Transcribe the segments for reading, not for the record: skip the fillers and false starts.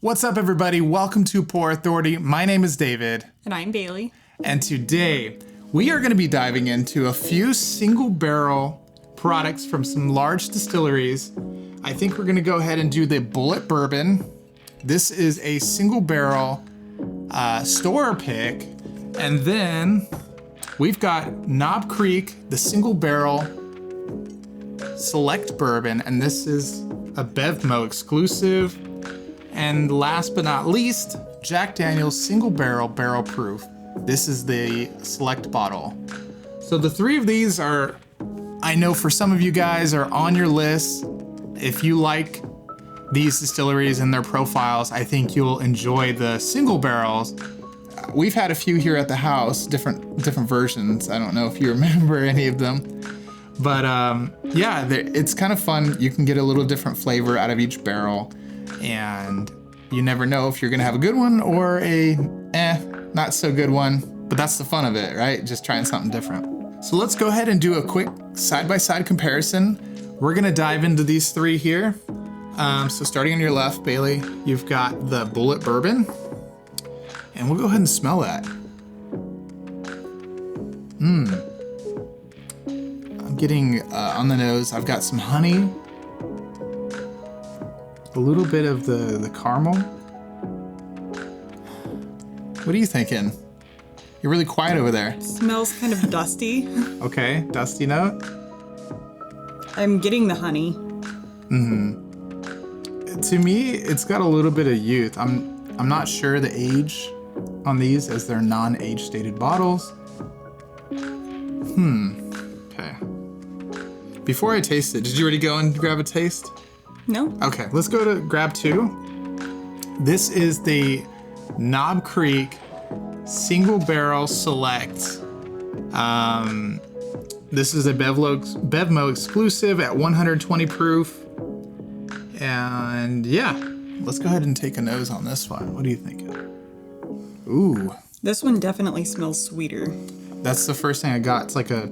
What's up, everybody? Welcome to Pour Authority. My name is David. And I'm Bailey. And today we are going to be diving into a few single barrel products from some large distilleries. I think we're going to go ahead and do the Bulleit bourbon. This is a single barrel store pick. And then we've got Knob Creek, the single barrel select bourbon. And this is a BevMo exclusive. And last but not least, Jack Daniel's single barrel proof. This is the select bottle. So the three of these are, I know for some of you guys, are on your list. If you like these distilleries and their profiles, I think you'll enjoy the single barrels. We've had a few here at the house, different versions. I don't know if you remember any of them. But yeah, it's kind of fun. You can get a little different flavor out of each barrel. And you never know if you're gonna have a good one or a not so good one, but that's the fun of it, right? Just trying something different. So let's go ahead and do a quick side-by-side comparison. We're gonna dive into these three here. So starting on your left, Bailey, you've got the Bulleit bourbon, and we'll go ahead and smell that. I'm getting on the nose, I've got some honey, a little bit of the caramel. What are you thinking? You're really quiet over there. It smells kind of dusty. Okay, dusty note. I'm getting the honey. To me, it's got a little bit of youth. I'm not sure the age on these as they're non-age stated bottles. Okay. Before I taste it, did you already go and grab a taste? No. Okay, let's go to grab two. This is the Knob Creek Single Barrel Select. This is a BevMo exclusive at 120 proof. And yeah, let's go ahead and take a nose on this one. What do you think? Ooh. This one definitely smells sweeter. That's the first thing I got. It's like a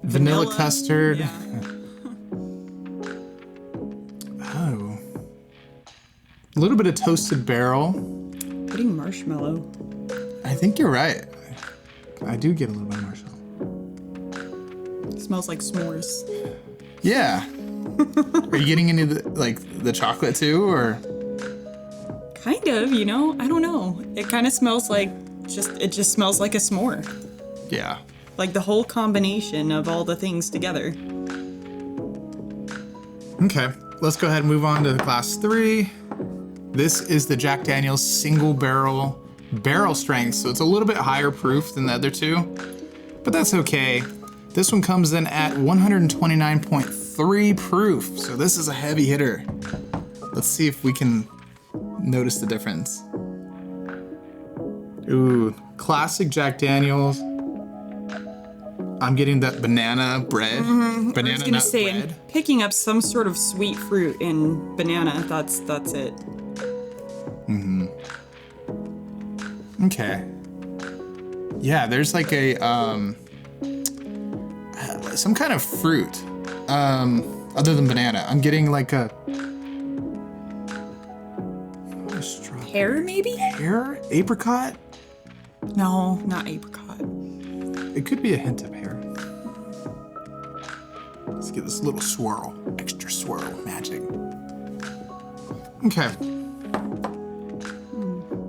vanilla custard. Yeah. Oh. A little bit of toasted barrel. Getting marshmallow. I think you're right. I do get a little bit of marshmallow. It smells like s'mores. Yeah. Are you getting any of the chocolate too, or? Kind of, I don't know. It kind of smells like it just smells like a s'more. Yeah. Like the whole combination of all the things together. Okay, let's go ahead and move on to class 3. This is the Jack Daniel's single barrel strength, so it's a little bit higher proof than the other two, but that's okay. This one comes in at 129.3 proof, so this is a heavy hitter. Let's see if we can notice the difference. Ooh, classic Jack Daniel's. I'm getting that banana bread. Banana I was gonna say, bread. I'm picking up some sort of sweet fruit in banana. That's it. Okay. Yeah, there's like a some kind of fruit other than banana. I'm getting like a Pear, maybe? pear, apricot. No, not apricot. It could be a hint of pear. Let's get this little swirl, extra swirl magic. Okay.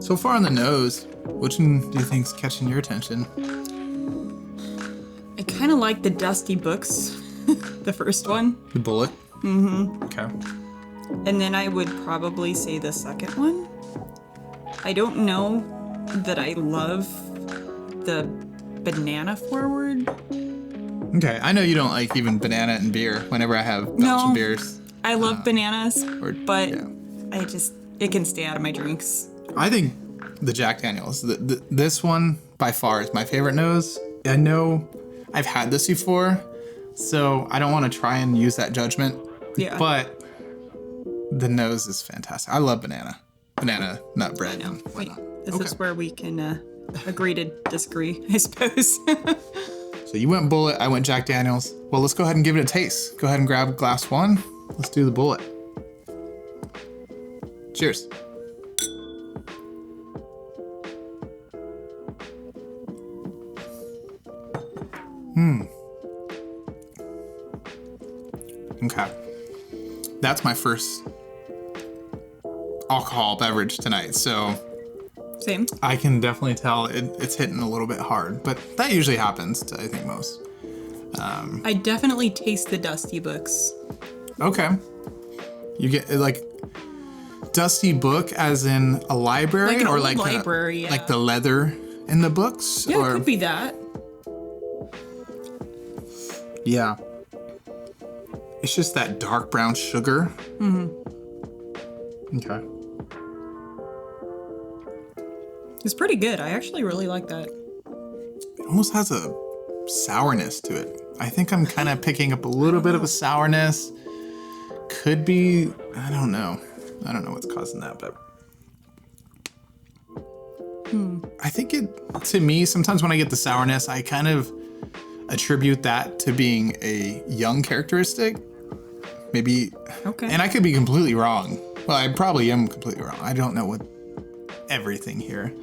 So far on the nose, which one do you think's catching your attention? I kind of like the dusty books, the first one. The Bulleit? Okay. And then I would probably say the second one. I don't know that I love the banana forward. Okay, I know you don't like even banana and beer whenever I have Belgian beers. I love bananas, but yeah. It can stay out of my drinks. I think the Jack Daniel's, this one by far is my favorite nose. I know I've had this before, so I don't want to try and use that judgment. Yeah. But the nose is fantastic. I love banana nut bread. I know. Wait, this is where we can agree to disagree, I suppose. So you went Bulleit, I went Jack Daniel's. Well, let's go ahead and give it a taste. Go ahead and grab glass 1. Let's do the Bulleit. Cheers. Okay. That's my first alcohol beverage tonight, so Same. I can definitely tell it's hitting a little bit hard, but that usually happens to, I think, most. I definitely taste the dusty books. Okay. You get like dusty book as in a library, Like an or old like library, yeah. like the leather in the books? Yeah, or... it could be that. Yeah. It's just that dark brown sugar. Mm-hmm. Okay. It's pretty good. I actually really like that. It almost has a sourness to it. I think I'm kind of picking up a little bit of a sourness. Could be, I don't know. I don't know what's causing that, but I think to me, sometimes when I get the sourness, I kind of attribute that to being a young characteristic. Maybe, Okay. and I could be completely wrong. Well, I probably am completely wrong. I don't know everything here.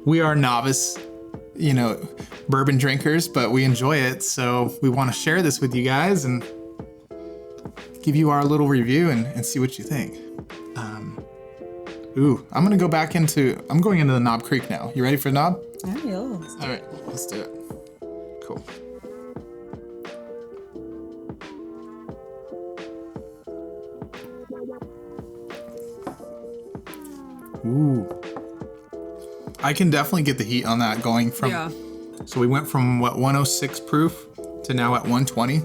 We are novice, bourbon drinkers, but we enjoy it. So we want to share this with you guys and give you our little review and see what you think. I'm going to go I'm going into the Knob Creek now. You ready for the Knob? Yeah. All right, let's do it. Cool. Ooh. I can definitely get the heat on that going from... Yeah. So we went from, 106 proof to now at 120.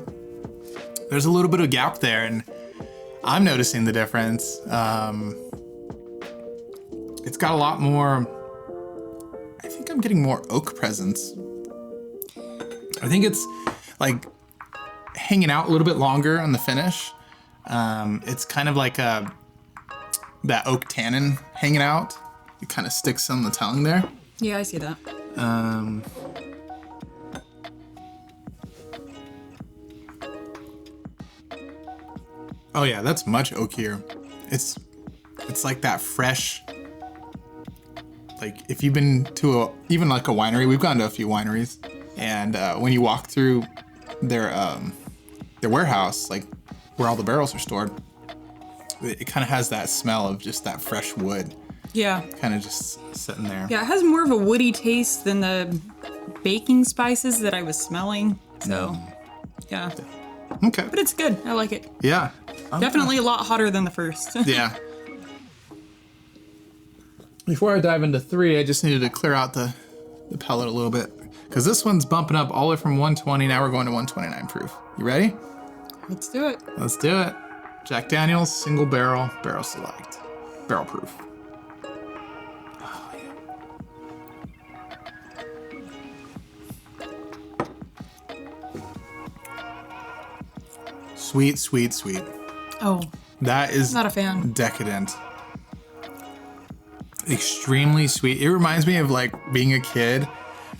There's a little bit of gap there, and I'm noticing the difference. It's got a lot more... I think I'm getting more oak presence. I think it's, like, hanging out a little bit longer on the finish. It's kind of like that oak tannin hanging out. It kind of sticks on the tongue there. Yeah, I see that. Oh yeah, that's much oakier. It's like that fresh. Like if you've been to even like a winery, we've gone to a few wineries, and when you walk through their warehouse, like where all the barrels are stored, it kind of has that smell of just that fresh wood. Yeah. Kind of just sitting there. Yeah, it has more of a woody taste than the baking spices that I was smelling. So, yeah. Okay. But it's good. I like it. Yeah. Definitely a lot hotter than the first. Yeah. Before I dive into 3, I just needed to clear out the pellet a little bit, because this one's bumping up all the way from 120. Now we're going to 129 proof. You ready? Let's do it. Let's do it. Jack Daniel's Single Barrel Barrel Select. Barrel proof. Oh, yeah. Sweet, sweet, sweet. Oh, That is not a fan. Decadent. Extremely sweet. It reminds me of like being a kid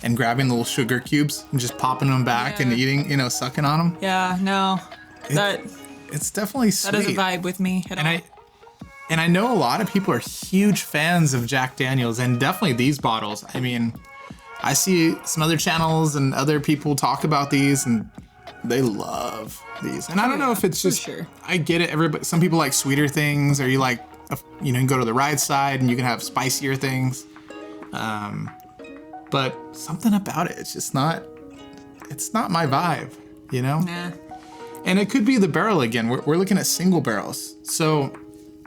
and grabbing little sugar cubes and just popping them back and eating, sucking on them. Yeah, no. It's definitely sweet. That doesn't vibe with me at all. And I know a lot of people are huge fans of Jack Daniel's, and definitely these bottles. I mean, I see some other channels and other people talk about these, and they love these. And I don't know if it's just, sure. I get it. Everybody, some people like sweeter things, or you like, you can go to the ride side and you can have spicier things. But something about it, it's just not my vibe, Nah. And it could be the barrel again. We're looking at single barrels. So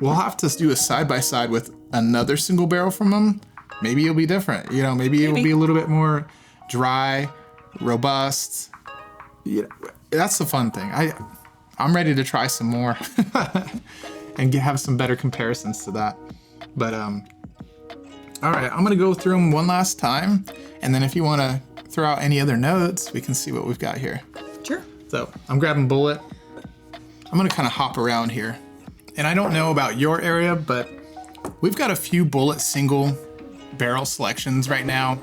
we'll have to do a side-by-side with another single barrel from them. Maybe it'll be different. Maybe it'll be a little bit more dry, robust. That's the fun thing. I'm ready to try some more and have some better comparisons to that. But all right, I'm gonna go through them one last time, and then if you want to throw out any other notes, we can see what we've got here. Sure. So I'm grabbing Bulleit. I'm gonna kind of hop around here, and I don't know about your area, but we've got a few Bulleit single barrel selections right now.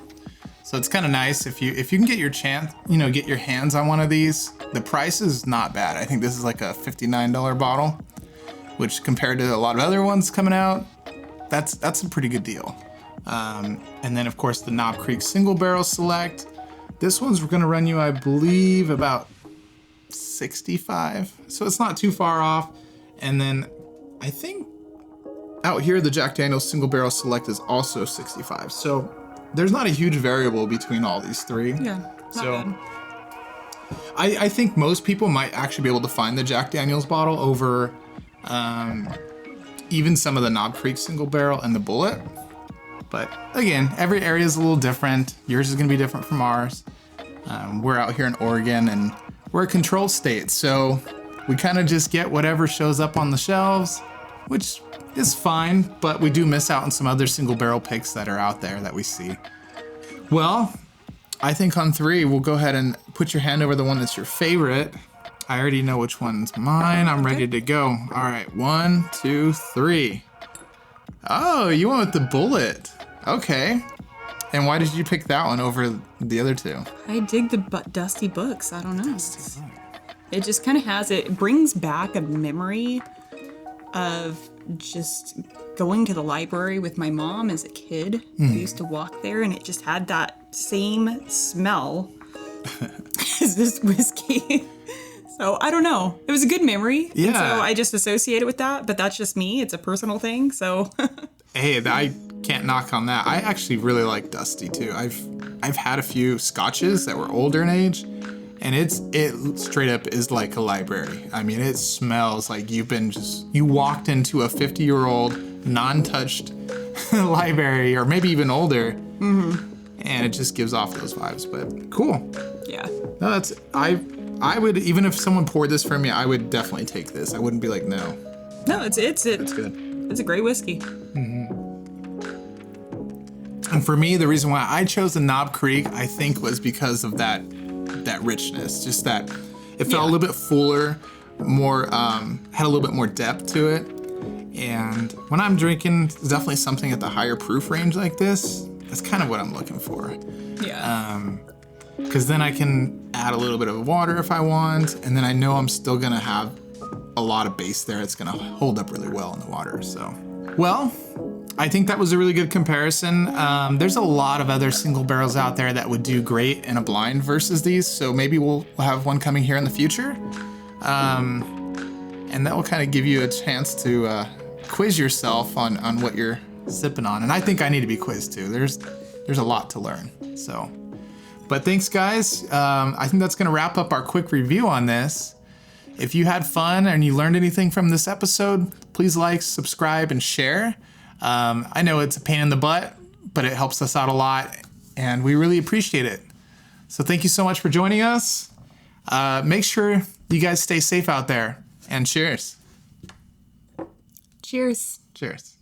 So it's kind of nice if you can get your chance, get your hands on one of these. The price is not bad. I think this is like a $59 bottle, which compared to a lot of other ones coming out, that's a pretty good deal. And then of course the Knob Creek Single Barrel Select. This one's going to run you, I believe, about 65. So it's not too far off. And then I think out here, the Jack Daniel's Single Barrel Select is also 65. So there's not a huge variable between all these three. Yeah, not bad. I think most people might actually be able to find the Jack Daniel's bottle over even some of the Knob Creek Single Barrel and the Bulleit. But again, every area is a little different. Yours is going to be different from ours. We're out here in Oregon and we're a controlled state. So we kind of just get whatever shows up on the shelves, which is fine, but we do miss out on some other single barrel picks that are out there that we see. Well, I think on 3, we'll go ahead and put your hand over the one that's your favorite. I already know which one's mine. I'm ready to go. All right, 1, 2, 3. Oh, you went with the Bulleit. Okay. And why did you pick that one over the other two? I dig the dusty books. I don't know. It just kind of has it brings back a memory of just going to the library with my mom as a kid. We used to walk there and it just had that same smell as this whiskey. So I don't know. It was a good memory. Yeah. And so I just associate it with that, but that's just me. It's a personal thing. So hey, I can't knock on that. I actually really like Dusty too. I've had a few scotches that were older in age, and it straight up is like a library. I mean, it smells like you walked into a 50-year-old non-touched library, or maybe even older, and it just gives off those vibes. But cool. yeah. No, I would, even if someone poured this for me, I would definitely take this. I wouldn't be like, no. No, it's good. It's a great whiskey. And for me, the reason why I chose the Knob Creek, I think, was because of that richness. Just that it felt a little bit fuller, more had a little bit more depth to it. And when I'm drinking definitely something at the higher proof range like this, that's kind of what I'm looking for. Yeah. Because then I can add a little bit of water if I want, and then I know I'm still gonna have a lot of base there. It's gonna hold up really well in the water. So, well, I think that was a really good comparison. There's a lot of other single barrels out there that would do great in a blind versus these, so maybe we'll have one coming here in the future. And that will kind of give you a chance to quiz yourself on what you're sipping on. And I think I need to be quizzed too. There's a lot to learn. So, but thanks guys. I think that's gonna wrap up our quick review on this. If you had fun and you learned anything from this episode, please like, subscribe, and share. I know it's a pain in the butt, but it helps us out a lot, and we really appreciate it. So thank you so much for joining us. Make sure you guys stay safe out there, and cheers. Cheers. Cheers.